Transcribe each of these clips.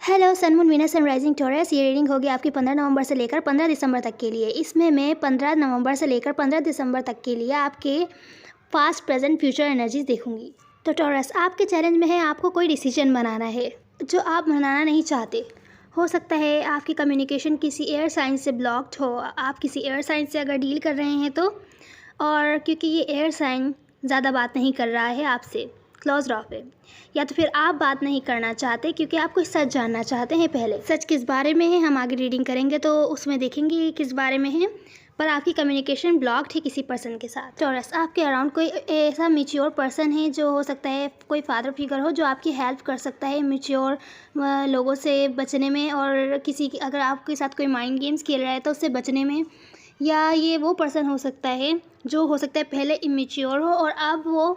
Hello sun moon Venus and rising Taurus. ये reading होगी आपकी 15 नवंबर से लेकर 15 दिसंबर तक के लिए। इसमें मैं 15 नवंबर से लेकर 15 दिसंबर तक के लिए आपके पास्ट प्रेजेंट फ्यूचर एनर्जीज देखूंगी। तो टॉरस, आपके चैलेंज में है आपको कोई डिसीजन बनाना है जो आप बनाना नहीं चाहते। हो सकता है आपकी कम्युनिकेशन किसी एयर साइन से ब्लॉक्ड हो। आप किसी एयर साइन से अगर डील कर रहे हैं तो, और क्योंकि ये एयर साइन ज़्यादा बात नहीं कर रहा है आपसे, क्लोज ऑफ है, या तो फिर आप बात नहीं करना चाहते क्योंकि आप कुछ सच जानना चाहते हैं। पहले सच किस बारे में है हम आगे रीडिंग करेंगे तो उसमें देखेंगे किस बारे में है, पर आपकी कम्युनिकेशन ब्लॉक्ड है किसी पर्सन के साथ। टॉरस, आपके अराउंड कोई ऐसा मैच्योर पर्सन है जो हो सकता है कोई फादर फिगर हो जो आपकी हेल्प कर सकता है मैच्योर लोगों से बचने में, और किसी अगर आपके साथ कोई माइंड गेम्स खेल रहा है तो उससे बचने में। या ये वो पर्सन हो सकता है जो हो सकता है पहले इमेच्योर हो और अब वो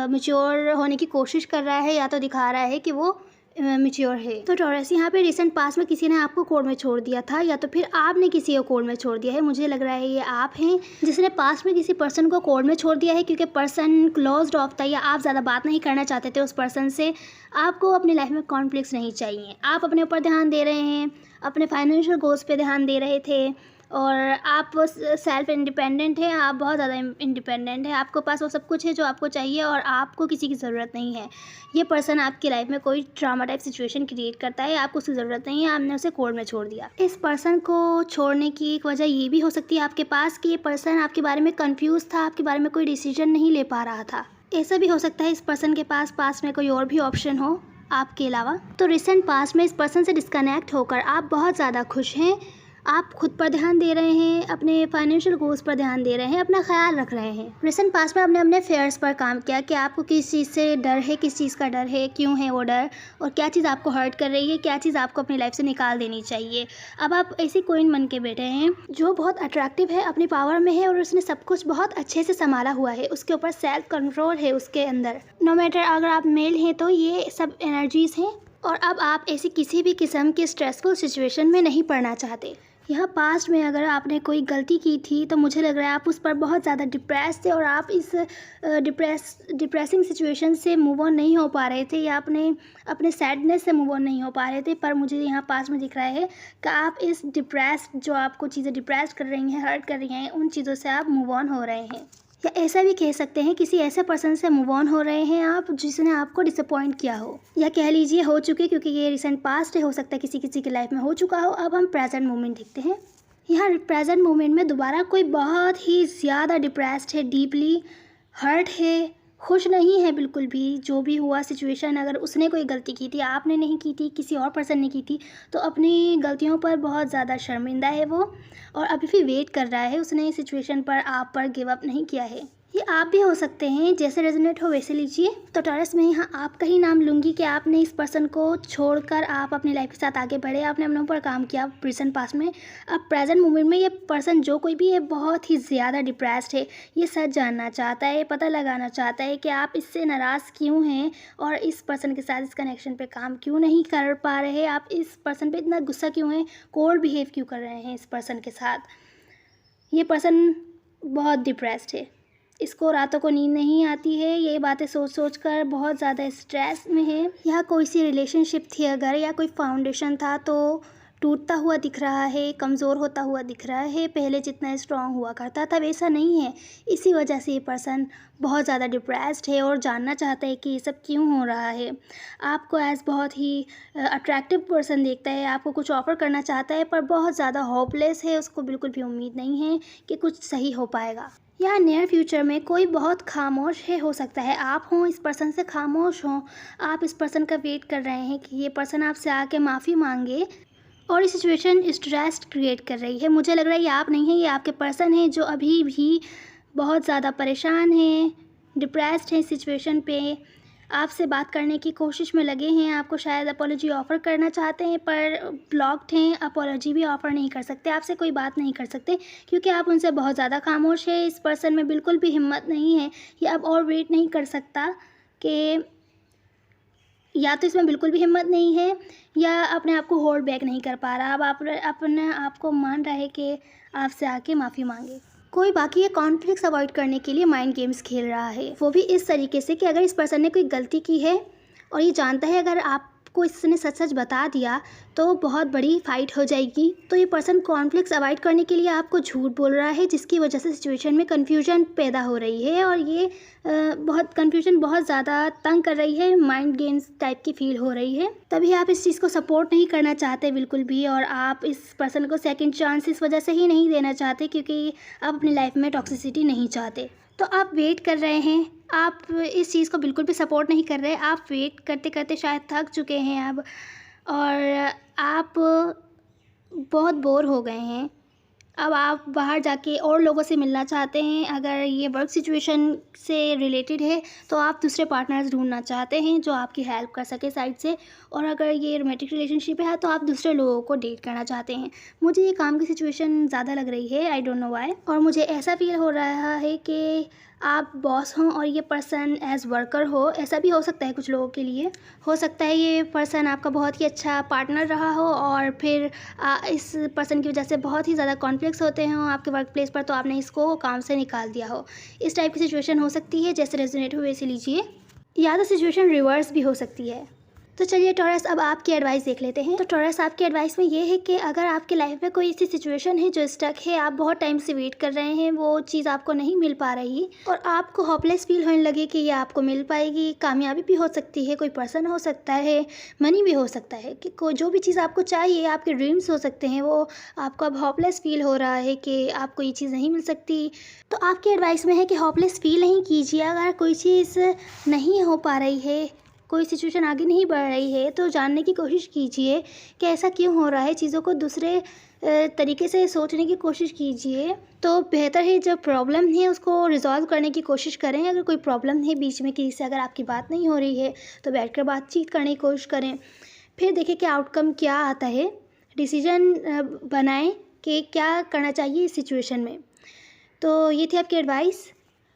मैच्योर होने की कोशिश कर रहा है, या तो दिखा रहा है कि वो मैच्योर है। तो टॉरस, यहाँ पे रिसेंट पास में किसी ने आपको कोर्ट में छोड़ दिया था, या तो फिर आपने किसी को कोर्ट में छोड़ दिया है। मुझे लग रहा है ये आप हैं जिसने पास में किसी पर्सन को कोर्ट में छोड़ दिया है क्योंकि पर्सन क्लोज्ड ऑफ था, या आप ज़्यादा बात नहीं करना चाहते थे उस पर्सन से। आपको अपनी लाइफ में कॉन्फ्लिक्ट्स नहीं चाहिए। आप अपने ऊपर ध्यान दे रहे हैं, अपने फाइनेंशियल गोल्स पे ध्यान दे रहे थे, और आप सेल्फ इंडिपेंडेंट है। आप बहुत ज़्यादा इंडिपेंडेंट है, आपके पास वो सब कुछ है जो आपको चाहिए और आपको किसी की ज़रूरत नहीं है। ये पर्सन आपकी लाइफ में कोई ड्रामा टाइप सिचुएशन क्रिएट करता है, आपको उसकी ज़रूरत नहीं है, आपने उसे कोर्ट में छोड़ दिया। इस पर्सन को छोड़ने की एक वजह ये भी हो सकती है आपके पास कि ये पर्सन आपके बारे में कंफ्यूज था, आपके बारे में कोई डिसीजन नहीं ले पा रहा था। ऐसा भी हो सकता है इस पर्सन के पास में कोई और भी ऑप्शन हो आपके अलावा। तो रिसेंट पास में इस पर्सन से डिस्कनेक्ट होकर आप बहुत ज़्यादा खुश हैं। आप खुद पर ध्यान दे रहे हैं, अपने फाइनेंशियल गोल्स पर ध्यान दे रहे हैं, अपना ख्याल रख रहे हैं। रिसेंट पास में आपने अपने फेयर्स पर काम किया कि आपको किस चीज़ से डर है, किस चीज़ का डर है, क्यों है वो डर, और क्या चीज़ आपको हर्ट कर रही है, क्या चीज़ आपको अपनी लाइफ से निकाल देनी चाहिए। अब आप ऐसी क्वीन बन के बैठे हैं जो बहुत अट्रैक्टिव है, अपनी पावर में है और उसने सब कुछ बहुत अच्छे से संभाला हुआ है। उसके ऊपर सेल्फ कंट्रोल है उसके अंदर। नो मैटर अगर आप मेल हैं तो ये सब एनर्जीज़ हैं, और अब आप ऐसी किसी भी किस्म की स्ट्रेसफुल सिचुएशन में नहीं पड़ना चाहते। यह पास्ट में अगर आपने कोई गलती की थी तो मुझे लग रहा है आप उस पर बहुत ज़्यादा डिप्रेस थे, और आप इस डिप्रेसिंग सिचुएशन से मूव ऑन नहीं हो पा रहे थे, या अपने सैडनेस से मूव ऑन नहीं हो पा रहे थे। पर मुझे यहाँ पास्ट में दिख रहा है कि आप इस डिप्रेस्ड, जो आपको चीज़ें डिप्रेस कर रही हैं, हर्ट कर रही हैं, उन चीज़ों से आप मूव ऑन हो रहे हैं। या ऐसा भी कह सकते हैं किसी ऐसे पर्सन से मूव ऑन हो रहे हैं आप जिसने आपको डिसअपॉइंट किया हो, या कह लीजिए हो चुके, क्योंकि ये रिसेंट पास्ट है, हो सकता है किसी किसी की लाइफ में हो चुका हो। अब हम प्रेजेंट मोमेंट देखते हैं। यहाँ प्रेजेंट मोमेंट में दोबारा कोई बहुत ही ज़्यादा डिप्रेस्ड है, डीपली हर्ट है, खुश नहीं है बिल्कुल भी। जो भी हुआ सिचुएशन, अगर उसने कोई गलती की थी, आपने नहीं की थी, किसी और पर्सन ने की थी, तो अपनी गलतियों पर बहुत ज़्यादा शर्मिंदा है वो, और अभी भी वेट कर रहा है। उसने इस सिचुएशन पर आप पर गिव अप नहीं किया है। ये आप भी हो सकते हैं, जैसे रेजोनेट हो वैसे लीजिए। तो टॉरस, मैं यहाँ आपका ही नाम लूँगी कि आपने इस पर्सन को छोड़कर आप अपनी लाइफ के साथ आगे बढ़े, आपने अपने ऊपर काम किया प्रेजेंट पास में। अब प्रेजेंट मोमेंट में ये पर्सन जो कोई भी है बहुत ही ज़्यादा डिप्रेस्ड है। ये सच जानना चाहता है, पता लगाना चाहता है कि आप इससे नाराज़ क्यों हैं, और इस पर्सन के साथ इस कनेक्शन पे काम क्यों नहीं कर पा रहे। आप इस पर्सन पे इतना गुस्सा क्यों हैं, कोल्ड बिहेव क्यों कर रहे हैं इस पर्सन के साथ। ये पर्सन बहुत डिप्रेस्ड है, इसको रातों को नींद नहीं आती है, ये बातें सोच सोच कर बहुत ज़्यादा स्ट्रेस में है। यहाँ कोई सी रिलेशनशिप थी अगर, या कोई फाउंडेशन था तो टूटता हुआ दिख रहा है, कमज़ोर होता हुआ दिख रहा है। पहले जितना स्ट्रांग हुआ करता था वैसा नहीं है। इसी वजह से ये पर्सन बहुत ज़्यादा डिप्रेस्ड है और जानना चाहता है कि ये सब क्यों हो रहा है। आपको एज बहुत ही अट्रैक्टिव पर्सन देखता है, आपको कुछ ऑफ़र करना चाहता है, पर बहुत ज़्यादा होपलेस है। उसको बिल्कुल भी उम्मीद नहीं है कि कुछ सही हो पाएगा। या नियर फ्यूचर में कोई बहुत खामोश है, हो सकता है आप हों, इस पर्सन से खामोश हों। आप इस पर्सन का वेट कर रहे हैं कि ये पर्सन आपसे आके माफ़ी मांगे, और ये सिचुएशन स्ट्रेस क्रिएट कर रही है। मुझे लग रहा है ये आप नहीं है, ये आपके पर्सन है जो अभी भी बहुत ज़्यादा परेशान हैं, डिप्रेस्ड हैं इस सिचुएशन पे, आपसे बात करने की कोशिश में लगे हैं। आपको शायद अपॉलॉजी ऑफ़र करना चाहते हैं पर ब्लॉक्ड हैं, अपॉलॉजी भी ऑफ़र नहीं कर सकते, आपसे कोई बात नहीं कर सकते क्योंकि आप उनसे बहुत ज़्यादा खामोश है। इस पर्सन में बिल्कुल भी हिम्मत नहीं है, ये अब और वेट नहीं कर सकता कि, या तो इसमें बिल्कुल भी हिम्मत नहीं है, या अपने आप को होल्ड बैक नहीं कर पा रहा। अब आप अपने आप को मान रहा है कि आपसे आके माफ़ी मांगे। कोई बाकी ये कॉन्फ्लिक्ट्स अवॉइड करने के लिए माइंड गेम्स खेल रहा है, वो भी इस तरीके से कि अगर इस पर्सन ने कोई गलती की है और ये जानता है अगर आप को इसने सच सच बता दिया तो बहुत बड़ी फाइट हो जाएगी। तो ये पर्सन कॉन्फ्लिक्ट्स अवॉइड करने के लिए आपको झूठ बोल रहा है, जिसकी वजह से सिचुएशन में कन्फ्यूजन पैदा हो रही है और ये कन्फ्यूजन बहुत ज़्यादा तंग कर रही है, माइंड गेम्स टाइप की फील हो रही है। तभी आप इस चीज़ को सपोर्ट नहीं करना चाहते बिल्कुल भी, और आप इस पर्सन को सेकंड चांस इस वजह से ही नहीं देना चाहते क्योंकि आप अपनी लाइफ में टॉक्सिसिटी नहीं चाहते। तो आप वेट कर रहे हैं, आप इस चीज़ को बिल्कुल भी सपोर्ट नहीं कर रहे। आप वेट करते करते शायद थक चुके हैं अब, और आप बहुत बोर हो गए हैं। अब आप बाहर जाके और लोगों से मिलना चाहते हैं। अगर ये वर्क सिचुएशन से रिलेटेड है तो आप दूसरे पार्टनर्स ढूंढना चाहते हैं जो आपकी हेल्प कर सके साइड से, और अगर ये रोमांटिक रिलेशनशिप है तो आप दूसरे लोगों को डेट करना चाहते हैं। मुझे ये काम की सिचुएशन ज़्यादा लग रही है, आई डोंट नो व्हाई, और मुझे ऐसा फील हो रहा है कि आप बॉस हों और ये पर्सन एज वर्कर हो। ऐसा भी हो सकता है कुछ लोगों के लिए, हो सकता है ये पर्सन आपका बहुत ही अच्छा पार्टनर रहा हो और फिर इस पर्सन की वजह से बहुत ही ज़्यादा कॉन्फ्लिक्ट्स होते हों आपके वर्क प्लेस पर, तो आपने इसको काम से निकाल दिया हो। इस टाइप की सिचुएशन हो सकती है, जैसे रेजोनेट हो वैसे लीजिए, या तो सिचुएशन रिवर्स भी हो सकती है। तो चलिए टॉरस, अब आपकी एडवाइस देख लेते हैं। तो टॉरस, आपकी एडवाइस में ये है कि अगर आपकी लाइफ में कोई ऐसी सिचुएशन है जो स्टक है, आप बहुत टाइम से वेट कर रहे हैं, वो चीज़ आपको नहीं मिल पा रही और आपको होपलेस फील होने लगे कि ये आपको मिल पाएगी। कामयाबी भी हो सकती है, कोई पर्सन हो सकता है, मनी भी हो सकता है, कि जो भी चीज़ आपको चाहिए, आपके ड्रीम्स हो सकते हैं, वो आपको अब होपलेस फील हो रहा है कि आपको ये चीज़ नहीं मिल सकती। तो आपकी एडवाइस में है कि होपलेस फील नहीं कीजिए। अगर कोई चीज़ नहीं हो पा रही है, कोई सिचुएशन आगे नहीं बढ़ रही है, तो जानने की कोशिश कीजिए कि ऐसा क्यों हो रहा है। चीज़ों को दूसरे तरीके से सोचने की कोशिश कीजिए। तो बेहतर है जब प्रॉब्लम है उसको रिजॉल्व करने की कोशिश करें। अगर कोई प्रॉब्लम है बीच में किसी से, अगर आपकी बात नहीं हो रही है, तो बैठकर बातचीत करने की कोशिश करें। फिर देखें कि आउटकम क्या आता है, डिसीजन बनाएं कि क्या करना चाहिए इस सिचुएशन में। तो ये थी आपकी एडवाइस।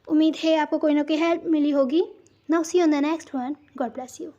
उम्मीद है आपको कोई ना कोई हेल्प मिली होगी। Now see you on the next one. God bless you.